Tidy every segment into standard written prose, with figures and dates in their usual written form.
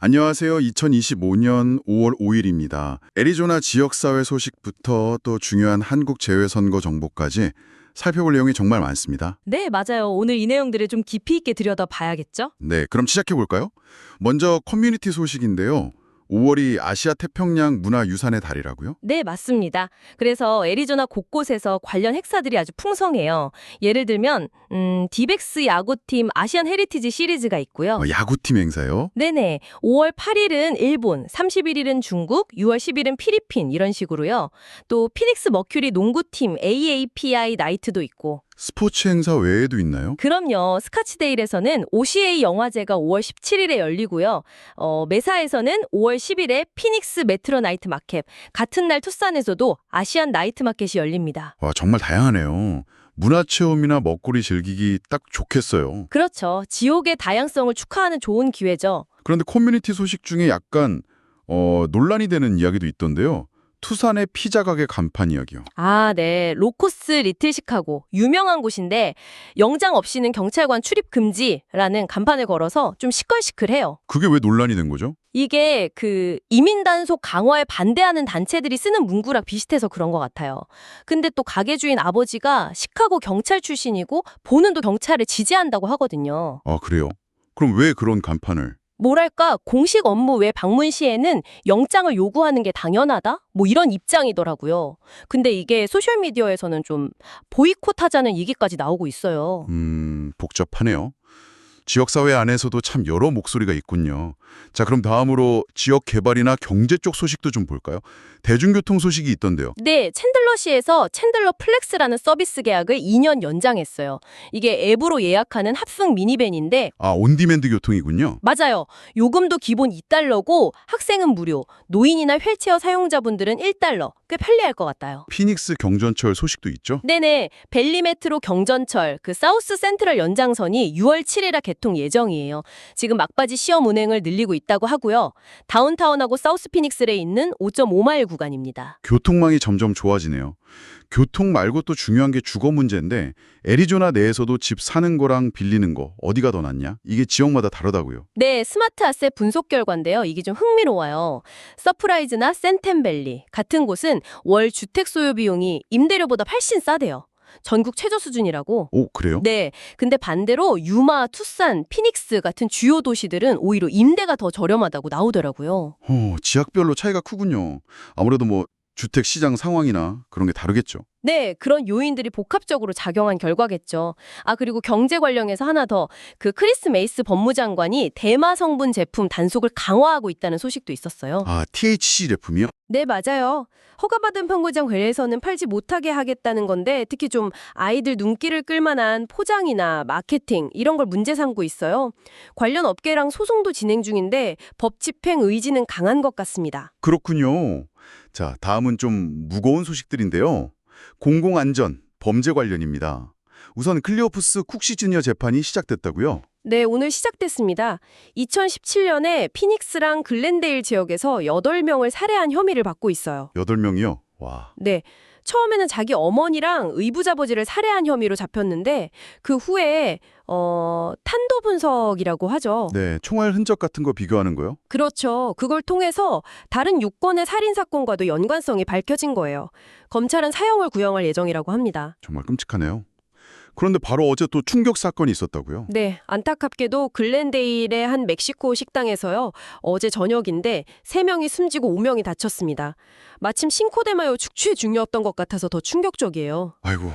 안녕하세요. 2025년 5월 5일입니다. 애리조나 지역사회 소식부터 또 중요한 한국 재외선거 정보까지 살펴볼 내용이 정말 많습니다. 네, 맞아요. 오늘 이 내용들을 좀 깊이 있게 들여다봐야겠죠? 네, 그럼 시작해볼까요? 먼저 커뮤니티 소식인데요. 5월이 아시아 태평양 문화유산의 달이라고요? 네, 맞습니다. 그래서 애리조나 곳곳에서 관련 행사들이 아주 풍성해요. 예를 들면 디벡스 야구팀 아시안 헤리티지 시리즈가 있고요. 야구팀 행사요? 네네. 5월 8일은 일본, 31일은 중국, 6월 10일은 필리핀 이런 식으로요. 또 피닉스 머큐리 농구팀 AAPI 나이트도 있고. 스포츠 행사 외에도 있나요? 그럼요. 스카치데일에서는 OCA 영화제가 5월 17일에 열리고요. 메사에서는 5월 10일에 피닉스 메트로 나이트 마켓, 같은 날 투싼에서도 아시안 나이트 마켓이 열립니다. 와, 정말 다양하네요. 문화체험이나 먹거리 즐기기 딱 좋겠어요. 그렇죠. 지옥의 다양성을 축하하는 좋은 기회죠. 그런데 커뮤니티 소식 중에 약간 논란이 되는 이야기도 있던데요. 투산의 피자 가게 간판 이야기요. 아, 네. 로코스 리틀 시카고. 유명한 곳인데 영장 없이는 경찰관 출입 금지라는 간판을 걸어서 좀 시끌시끌해요. 그게 왜 논란이 된 거죠? 이게 이민 단속 강화에 반대하는 단체들이 쓰는 문구랑 비슷해서 그런 것 같아요. 근데 또 가게 주인 아버지가 시카고 경찰 출신이고 본인도 경찰을 지지한다고 하거든요. 아, 그래요? 그럼 왜 그런 간판을? 뭐랄까, 공식 업무 외 방문 시에는 영장을 요구하는 게 당연하다? 뭐 이런 입장이더라고요. 근데 이게 소셜미디어에서는 좀 보이콧하자는 얘기까지 나오고 있어요. 복잡하네요. 지역사회 안에서도 참 여러 목소리가 있군요. 자, 그럼 다음으로 지역 개발이나 경제 쪽 소식도 좀 볼까요? 대중교통 소식이 있던데요. 네, 챈들러시에서 챈들러 플렉스라는 서비스 계약을 2년 연장했어요. 이게 앱으로 예약하는 합승 미니밴인데 아, 온디맨드 교통이군요. 맞아요. 요금도 기본 2달러고 학생은 무료, 노인이나 휠체어 사용자분들은 1달러. 꽤 편리할 것 같아요. 피닉스 경전철 소식도 있죠? 네네. 벨리메트로 경전철, 사우스 센트럴 연장선이 6월 7일에 개통 예정이에요. 지금 막바지 시험 운행을 늘리고 있다고 하고요. 다운타운하고 사우스 피닉스에 있는 5.5마일 구간입니다. 교통망이 점점 좋아지네요. 교통 말고 또 중요한 게 주거 문제인데 애리조나 내에서도 집 사는 거랑 빌리는 거 어디가 더 낫냐? 이게 지역마다 다르다고요. 네, 스마트 아셋 분석 결과인데요. 이게 좀 흥미로워요. 서프라이즈나 센템밸리 같은 곳은 월 주택 소요 비용이 임대료보다 훨씬 싸대요. 전국 최저 수준이라고. 오, 그래요? 네, 근데 반대로 유마, 투싼, 피닉스 같은 주요 도시들은 오히려 임대가 더 저렴하다고 나오더라고요. 지역별로 차이가 크군요. 아무래도 뭐 주택 시장 상황이나 그런 게 다르겠죠. 네, 그런 요인들이 복합적으로 작용한 결과겠죠. 아, 그리고 경제 관련해서 하나 더. 크리스 메이스 법무장관이 대마 성분 제품 단속을 강화하고 있다는 소식도 있었어요. 아, THC 제품이요? 네, 맞아요. 허가받은 평구장 외에서는 팔지 못하게 하겠다는 건데 특히 좀 아이들 눈길을 끌만한 포장이나 마케팅 이런 걸 문제 삼고 있어요. 관련 업계랑 소송도 진행 중인데 법 집행 의지는 강한 것 같습니다. 그렇군요. 자, 다음은 좀 무거운 소식들인데요. 공공안전, 범죄 관련입니다. 우선 클리오프스 쿡시 주니어 재판이 시작됐다고요? 네, 오늘 시작됐습니다. 2017년에 피닉스랑 글렌데일 지역에서 8명을 살해한 혐의를 받고 있어요. 8명이요? 와. 네. 처음에는 자기 어머니랑 의부자버지를 살해한 혐의로 잡혔는데 그 후에 탄도 분석이라고 하죠. 네, 총알 흔적 같은 거 비교하는 거요? 그렇죠. 그걸 통해서 다른 6건의 살인 사건과도 연관성이 밝혀진 거예요. 검찰은 사형을 구형할 예정이라고 합니다. 정말 끔찍하네요. 그런데 바로 어제 또 충격 사건이 있었다고요? 네, 안타깝게도 글렌데일의 한 멕시코 식당에서요. 어제 저녁인데 3명이 숨지고 5명이 다쳤습니다. 마침 싱코데마요 축제 중이었던 것 같아서 더 충격적이에요. 아이고,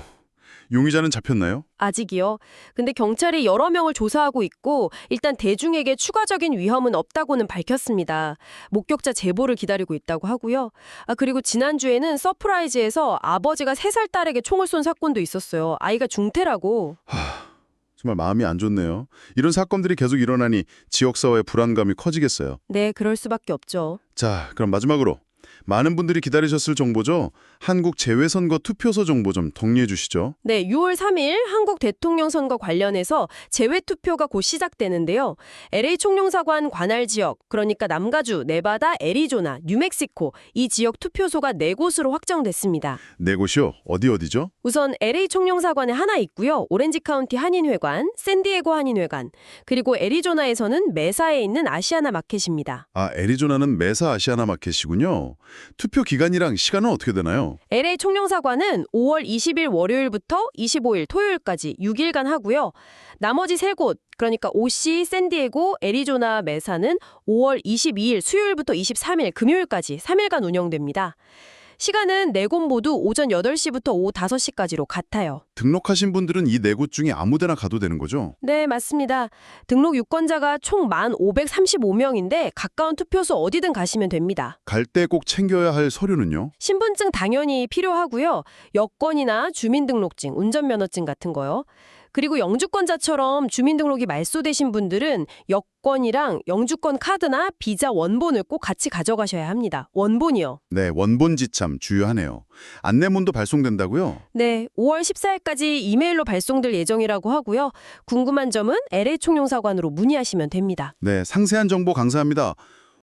용의자는 잡혔나요? 아직이요. 근데 경찰이 여러 명을 조사하고 있고 일단 대중에게 추가적인 위험은 없다고는 밝혔습니다. 목격자 제보를 기다리고 있다고 하고요. 아, 그리고 지난주에는 서프라이즈에서 아버지가 3살 딸에게 총을 쏜 사건도 있었어요. 아이가 중태라고. 정말 마음이 안 좋네요. 이런 사건들이 계속 일어나니 지역사회의 불안감이 커지겠어요. 네, 그럴 수밖에 없죠. 자, 그럼 마지막으로 많은 분들이 기다리셨을 정보죠. 한국 재외선거 투표소 정보 좀 정리해 주시죠. 네, 6월 3일 한국 대통령 선거 관련해서 재외투표가 곧 시작되는데요. LA 총영사관 관할 지역, 그러니까 남가주, 네바다, 애리조나, 뉴멕시코 이 지역 투표소가 4곳으로 확정됐습니다. 네 곳이요? 어디죠? 우선 LA 총영사관에 하나 있고요. 오렌지 카운티 한인회관, 샌디에고 한인회관, 그리고 애리조나에서는 메사에 있는 아시아나 마켓입니다. 아, 애리조나는 메사 아시아나 마켓이군요. 투표 기간이랑 시간은 어떻게 되나요? LA 총영사관은 5월 20일 월요일부터 25일 토요일까지 6일간 하고요. 나머지 3곳, 그러니까 OC, 샌디에고, 애리조나, 메사는 5월 22일 수요일부터 23일 금요일까지 3일간 운영됩니다. 시간은 4곳 모두 오전 8시부터 오후 5시까지로 같아요. 등록하신 분들은 이 4곳 중에 아무 데나 가도 되는 거죠? 네, 맞습니다. 등록 유권자가 총 1,535명인데 가까운 투표소 어디든 가시면 됩니다. 갈 때 꼭 챙겨야 할 서류는요? 신분증 당연히 필요하고요. 여권이나 주민등록증, 운전면허증 같은 거요. 그리고 영주권자처럼 주민등록이 말소되신 분들은 여권이랑 영주권 카드나 비자 원본을 꼭 같이 가져가셔야 합니다. 원본이요. 네, 원본 지참 주요하네요. 안내문도 발송된다고요? 네, 5월 14일까지 이메일로 발송될 예정이라고 하고요. 궁금한 점은 LA 총영사관으로 문의하시면 됩니다. 네, 상세한 정보 감사합니다.